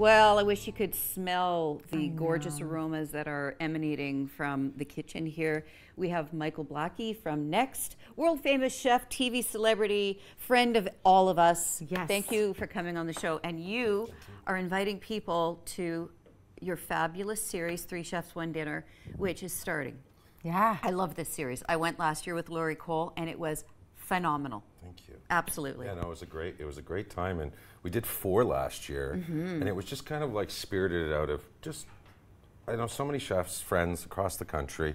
Well, I wish you could smell the gorgeous aromas that are emanating from the kitchen here. We have Michael Blackie from Next, world famous chef, TV celebrity, friend of all of us. Yes. Thank you for coming on the show. And you are inviting people to your fabulous series, 3 Chefs, 1 Dinner, which is starting. Yeah. I love this series. I went last year with Laurie Cole, and it was phenomenal. Thank you. Absolutely. Yeah, no, it was a great time, and we did 4 last year, and it was just kind of like spirited out of just, I know so many chefs, friends across the country,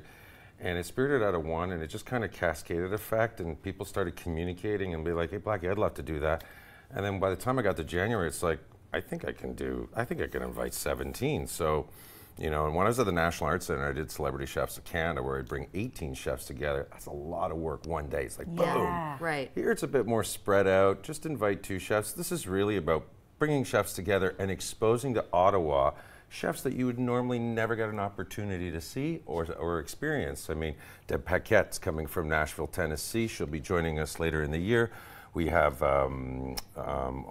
and it spirited out of one, and it just kind of cascaded effect, and people started communicating and be like, hey, Blackie, I'd love to do that. And then by the time I got to January, it's like, I think I can invite 17. So, you know, and when I was at the National Arts Center, I did Celebrity Chefs of Canada, where I'd bring 18 chefs together. That's a lot of work one day. It's like, boom. Right. Here it's a bit more spread out. Just invite 2 chefs. This is really about bringing chefs together and exposing to Ottawa chefs that you would normally never get an opportunity to see or experience. I mean, Deb Paquette's coming from Nashville, Tennessee. She'll be joining us later in the year. We have, oh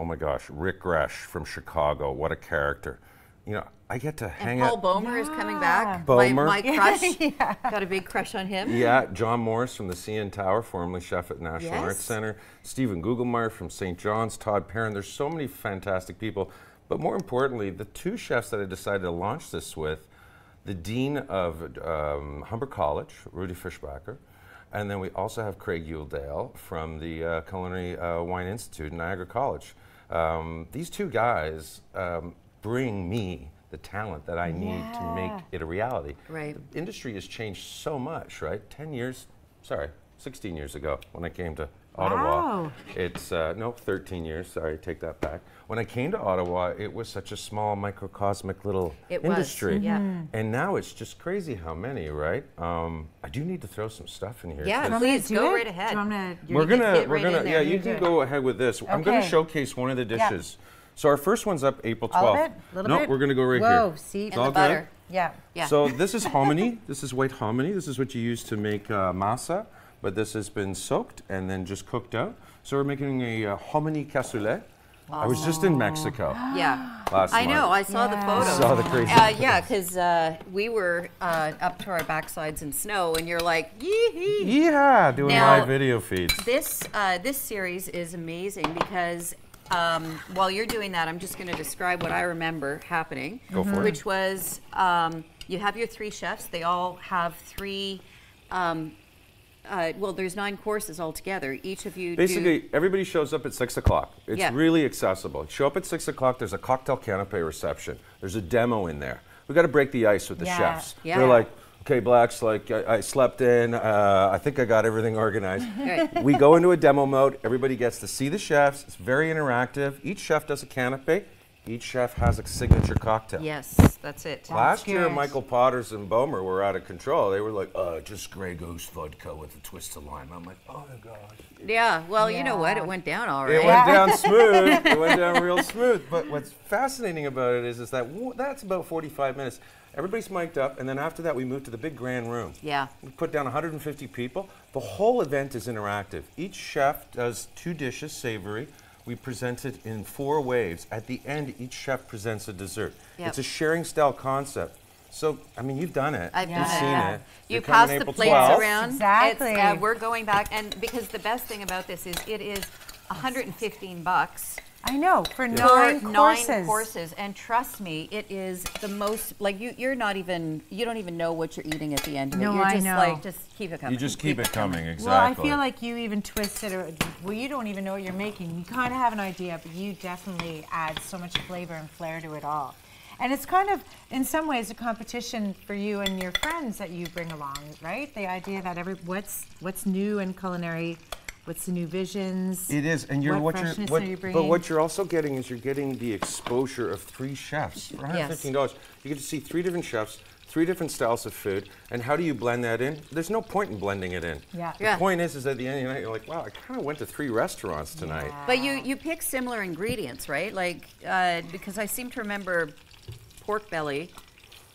my gosh, Rick Gresh from Chicago. What a character. You know, I get to hang out. And Paul Bomer is coming back. Bomer. My crush. Got a big crush on him. Yeah, John Morris from the CN Tower, formerly chef at National Yes. Arts Center. Stephen Gugelmeyer from St. John's. Todd Perrin. There's so many fantastic people. But more importantly, the 2 chefs that I decided to launch this with, the Dean of Humber College, Rudy Fischbacher, and then we also have Craig Euldale from the Culinary Wine Institute in Niagara College. These 2 guys bring me the talent that I need to make it a reality. Right. The industry has changed so much, right? 16 years ago when I came to Ottawa. Wow. It's, no, 13 years, sorry, take that back. When I came to Ottawa, it was such a small, microcosmic little industry. Yeah. And now it's just crazy how many, right? I do need to throw some stuff in here. Yeah, please go right ahead. We're gonna, yeah, you can go ahead with this. I'm gonna Okay. showcase one of the dishes. So our first one's up April 12th. All of it? Little no, bit? we're gonna go right Whoa, here. see? It's And all the butter. Yeah. Yeah. So this is hominy. This is white hominy. This is what you use to make masa, but this has been soaked and then just cooked out. So we're making a hominy cassoulet. I was just in Mexico Yeah. last I know. month. I saw the photos. Saw the crazy yeah, because we were up to our backsides in snow, and you're like, yee-hee. Yeah, doing Now, live video feeds. This series is amazing because while you're doing that, I'm just going to describe what I remember happening. Go for it. Which was you have your 3 chefs. They all have 3. Well, there's 9 courses altogether. Each of you Basically, everybody shows up at 6 o'clock. It's Yeah. really accessible. Show up at 6 o'clock. There's a cocktail canapé reception. There's a demo in there. We got to break the ice with the Yeah. chefs. Yeah. They're like, okay, Black's like, I slept in. I think I got everything organized. Right. We go into a demo mode. Everybody gets to see the chefs. It's very interactive. Each chef does a canapé. Each chef has a signature cocktail. Yes, that's it. Last year, good. Michael Potters and Bomer were out of control. They were like, just Grey Goose vodka with a twist of lime. I'm like, oh my gosh. Yeah, well, you know what? It went down all right. It went down smooth. It went down real smooth. But what's fascinating about it is that that's about 45 minutes. Everybody's mic'd up, and then after that, we move to the big grand room. Yeah. We put down 150 people. The whole event is interactive. Each chef does 2 dishes, savory. We present it in 4 waves. At the end, each chef presents a dessert. Yep. It's a sharing style concept. So, I mean, you've done it. I've You've done it, seen yeah. it. You You're pass coming the April plates 12th. around. Exactly. It's, we're going back, and because the best thing about this is it is $115 I know, for for 9 courses. 9 courses, and trust me, it is the most like you don't even know what you're eating at the end of it. No, You're I just know. like just keep it coming. You just keep it coming, exactly. Well, I feel like you even twist it, well, you don't even know what you're making. You kind of have an idea, but you definitely add so much flavor and flair to it all. And it's kind of, in some ways, a competition for you and your friends that you bring along, right? The idea that what's new in culinary, what's the new visions? It is, and freshness are you but bringing? what you're also getting is you're getting the exposure of 3 chefs for $115. You get to see 3 different chefs, 3 different styles of food, and how do you blend that in? There's no point in blending it in. Yeah. The point is at the end of the night, you're like, wow, I kind of went to 3 restaurants tonight. But you pick similar ingredients, right? Like because I seem to remember pork belly,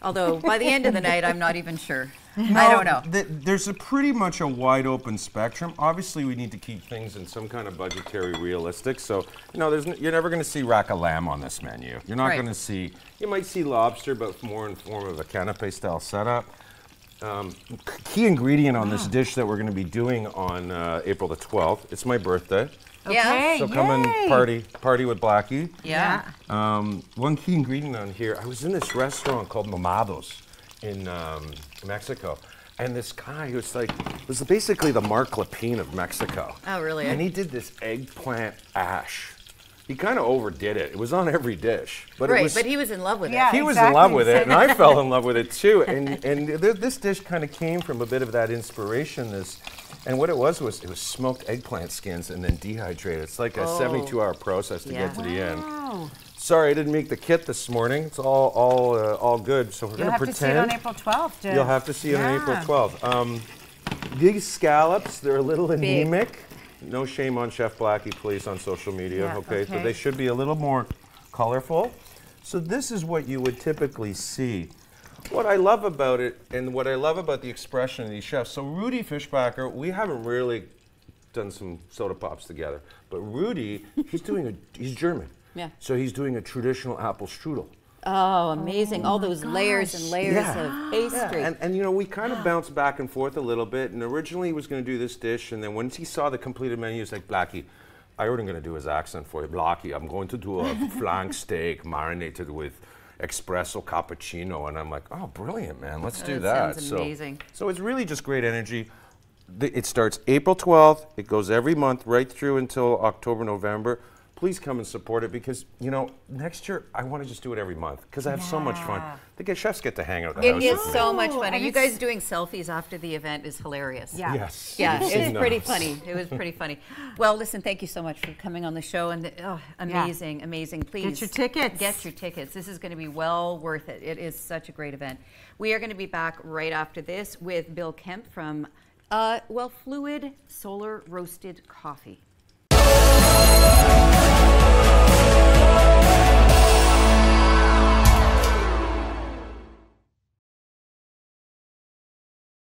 although by the end of the night I'm not even sure. I don't know. There's a pretty much a wide open spectrum. Obviously, we need to keep things in some kind of budgetary realistic. So, you're never going to see rack of lamb on this menu. You're not going to see, you might see lobster, but more in form of a canapé style setup. Key ingredient on this dish that we're going to be doing on April the 12th. It's my birthday. Yeah. So come and party with Blackie. Yeah. One key ingredient on here, I was in this restaurant called Mamados in Mexico. And this guy was basically the Mark Lepine of Mexico. Oh, really? And he did this eggplant ash. He kind of overdid it. It was on every dish. But but he was in love with it. He was in love with it, and I fell in love with it too. And this dish kind of came from a bit of that inspiration. And what it was smoked eggplant skins and then dehydrated. It's like a 72-hour process to get to the end. Sorry, I didn't make the kit this morning. It's all good. So we're going to pretend. You'll have to see it on April 12th. You'll have to see it on April 12th. These scallops, they're a little anemic. No shame on Chef Blackie, please, on social media. Okay, so they should be a little more colorful. So this is what you would typically see. What I love about it, and what I love about the expression of these chefs, so Rudy Fischbacher, we haven't really done some soda pops together, but Rudy, he's German. Yeah. So he's doing a traditional apple strudel. Oh, amazing. All those layers and layers of pastry. Yeah. And we kind of bounced back and forth a little bit, and originally he was going to do this dish, and then once he saw the completed menu, he was like, Blackie, I wasn't going to do his accent for you. Blackie, I'm going to do a flank steak marinated with espresso cappuccino. And I'm like, oh, brilliant, man. Let's do that. Sounds amazing. So it's really just great energy. It starts April 12th. It goes every month right through until October, November. Please come and support it because, next year I want to just do it every month because I have so much fun. The chefs get to hang out at the house. It is with me. so much fun. And you guys doing selfies after the event is hilarious. Yeah. Yes. Yeah, it was pretty funny. It was pretty funny. Well, listen, thank you so much for coming on the show. And amazing, amazing. Please get your tickets. Get your tickets. This is going to be well worth it. It is such a great event. We are going to be back right after this with Bill Kemp from Fluid Solar Roasted Coffee.